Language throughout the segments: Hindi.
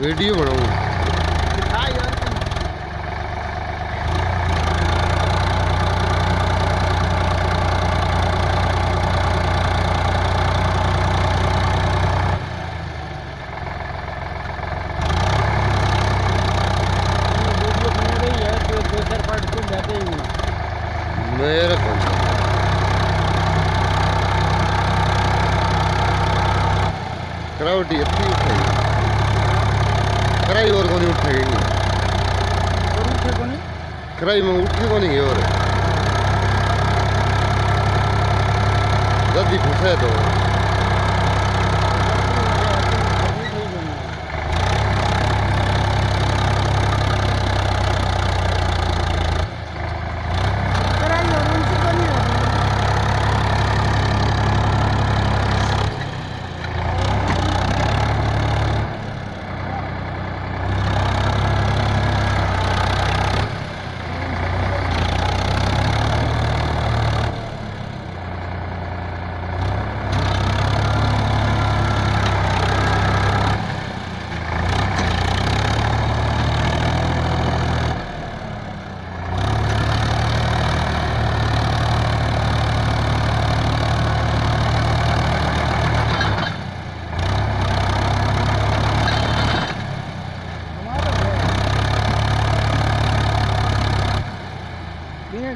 वीडियो बनाऊँ। हाँ यार मेरे को करावटी अच्छी उठाई कराई और कोनी उठेगी कराई में उठे कोनी और जल्दी फंसे तो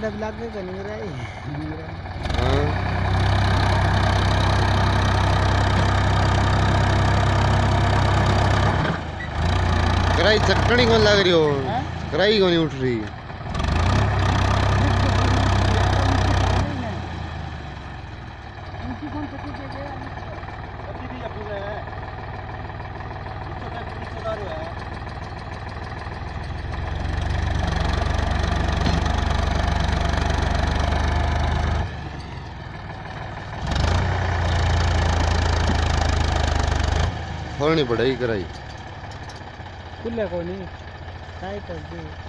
डब लागे का नहीं रहा कराई चटनी कौन लग रही हो कराई कौन उठ रही खोलनी पड़ेगी कराई खुले को नहीं टाइट कर दे